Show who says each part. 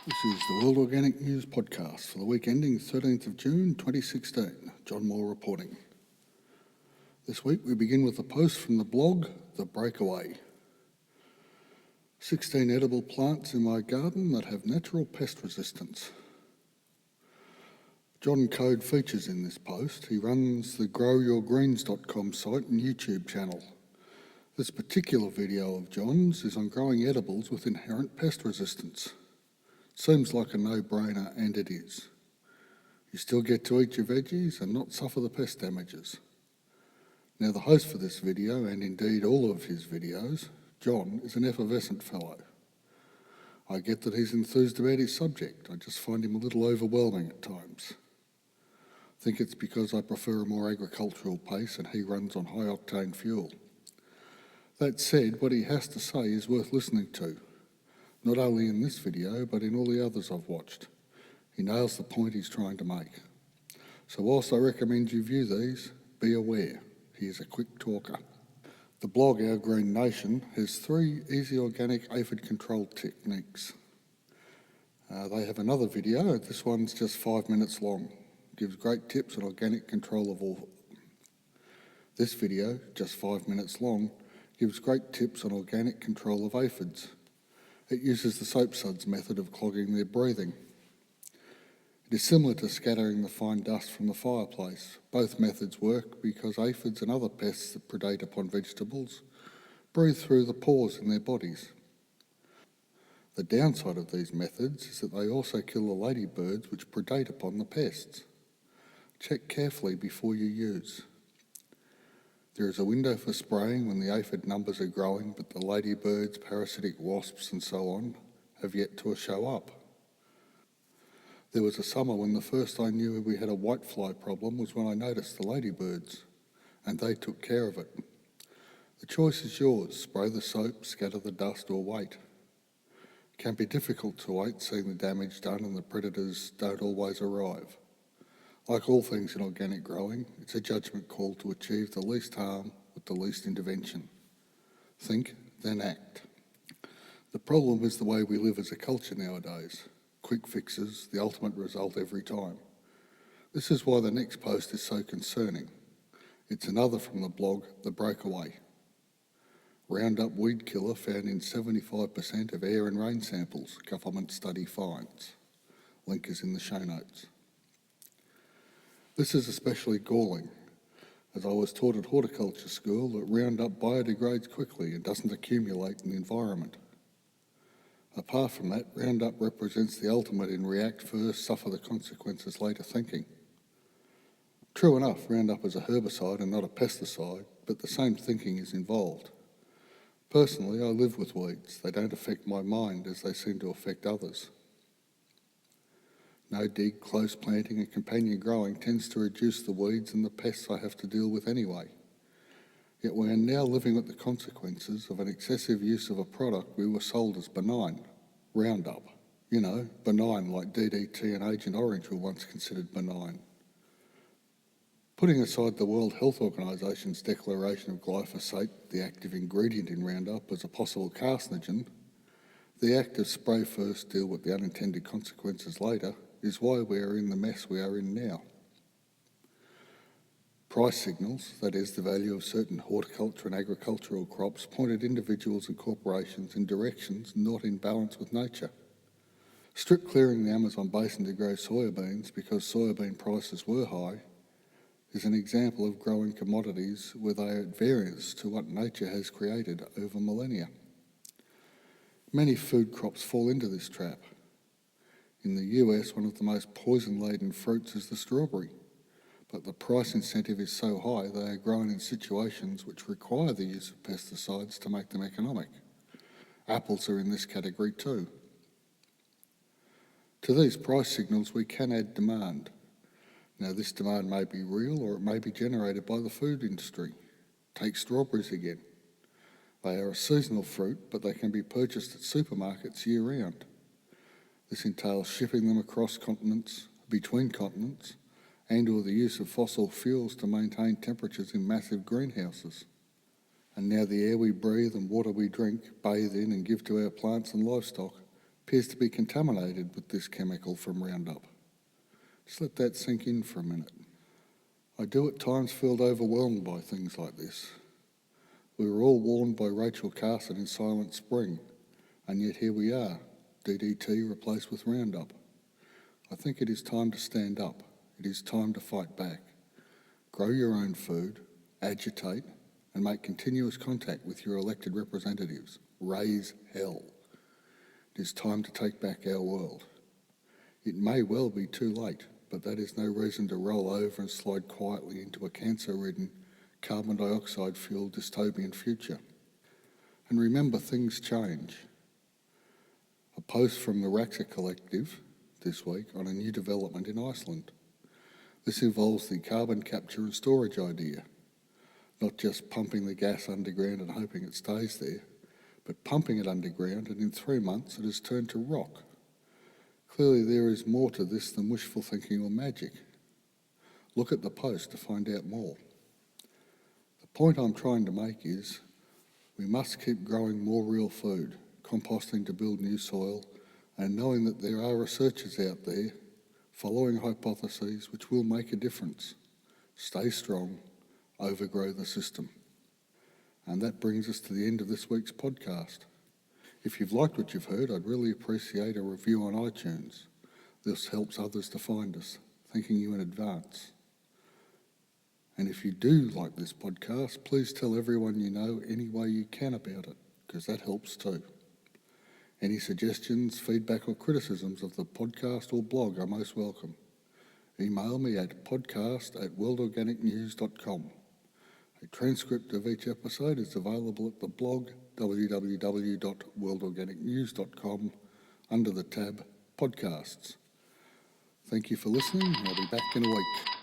Speaker 1: This is the World Organic News podcast for the week ending 13th of June 2016. John Moore reporting. This week we begin with a post from the blog The Breakaway. 16 edible plants in my garden that have natural pest resistance. John Code features in this post. He runs the growyourgreens.com site and YouTube channel. This particular video of John's is on growing edibles with inherent pest resistance. Seems like a no-brainer, and it is. You still get to eat your veggies and not suffer the pest damages. Now, the host for this video, and indeed all of his videos, John, is an effervescent fellow. I get that he's enthused about his subject. I just find him a little overwhelming at times. I think it's because I prefer a more agricultural pace and he runs on high-octane fuel. That said, what he has to say is worth listening to. Not only in this video, but in all the others I've watched. He nails the point he's trying to make. So whilst I recommend you view these, be aware, he is a quick talker. The blog Our Green Nation has 3 easy organic aphid control techniques. They have another video, this one's just 5 minutes long. Gives great tips on organic control of all. This video, just 5 minutes long, gives great tips on organic control of aphids. It uses the soap suds method of clogging their breathing. It is similar to scattering the fine dust from the fireplace. Both methods work because aphids and other pests that predate upon vegetables breathe through the pores in their bodies. The downside of these methods is that they also kill the ladybirds which predate upon the pests. Check carefully before you use. There is a window for spraying when the aphid numbers are growing, but the ladybirds, parasitic wasps and so on have yet to show up. There was a summer when the first I knew we had a whitefly problem was when I noticed the ladybirds, and they took care of it. The choice is yours. Spray the soap, scatter the dust or wait. It can be difficult to wait, seeing the damage done and the predators don't always arrive. Like all things in organic growing, it's a judgment call to achieve the least harm with the least intervention. Think, then act. The problem is the way we live as a culture nowadays. Quick fixes, the ultimate result every time. This is why the next post is so concerning. It's another from the blog The Breakaway. Roundup weed killer found in 75% of air and rain samples, government study finds. Link is in the show notes. This is especially galling, as I was taught at horticulture school that Roundup biodegrades quickly and doesn't accumulate in the environment. Apart from that, Roundup represents the ultimate in react first, suffer the consequences later thinking. True enough, Roundup is a herbicide and not a pesticide, but the same thinking is involved. Personally, I live with weeds. They don't affect my mind as they seem to affect others. No dig, close planting and companion growing tends to reduce the weeds and the pests I have to deal with anyway. Yet we are now living with the consequences of an excessive use of a product we were sold as benign, Roundup. You know, benign like DDT and Agent Orange were once considered benign. Putting aside the World Health Organisation's declaration of glyphosate, the active ingredient in Roundup, as a possible carcinogen, the act of spray first, deal with the unintended consequences later, is why we are in the mess we are in now. Price signals, that is the value of certain horticulture and agricultural crops, point at individuals and corporations in directions not in balance with nature. Strip clearing the Amazon basin to grow soybeans because soybean prices were high is an example of growing commodities where they are at variance to what nature has created over millennia. Many food crops fall into this trap. In the US, one of the most poison-laden fruits is the strawberry, but the price incentive is so high they are grown in situations which require the use of pesticides to make them economic. Apples are in this category too. To these price signals we can add demand. Now this demand may be real or it may be generated by the food industry. Take strawberries again. They are a seasonal fruit, but they can be purchased at supermarkets year-round. This entails shipping them across continents, between continents, and or the use of fossil fuels to maintain temperatures in massive greenhouses. And now the air we breathe and water we drink, bathe in and give to our plants and livestock appears to be contaminated with this chemical from Roundup. Just let that sink in for a minute. I do at times feel overwhelmed by things like this. We were all warned by Rachel Carson in Silent Spring, and yet here we are, DDT replaced with Roundup. I think it is time to stand up. It is time to fight back. Grow your own food, agitate, and make continuous contact with your elected representatives. Raise hell. It is time to take back our world. It may well be too late, but that is no reason to roll over and slide quietly into a cancer-ridden, carbon dioxide-fueled dystopian future. And remember, things change. A post from the Raxa Collective this week on a new development in Iceland. This involves the carbon capture and storage idea, not just pumping the gas underground and hoping it stays there, but pumping it underground and in 3 months it has turned to rock. Clearly there is more to this than wishful thinking or magic. Look at the post to find out more. The point I'm trying to make is we must keep growing more real food, composting to build new soil, and knowing that there are researchers out there following hypotheses which will make a difference. Stay strong, overgrow the system. And that brings us to the end of this week's podcast. If you've liked what you've heard, I'd really appreciate a review on iTunes. This helps others to find us, thanking you in advance. And if you do like this podcast, please tell everyone you know any way you can about it, because that helps too. Any suggestions, feedback or criticisms of the podcast or blog are most welcome. Email me at podcast@worldorganicnews.com. A transcript of each episode is available at the blog www.worldorganicnews.com under the tab Podcasts. Thank you for listening. I'll be back in a week.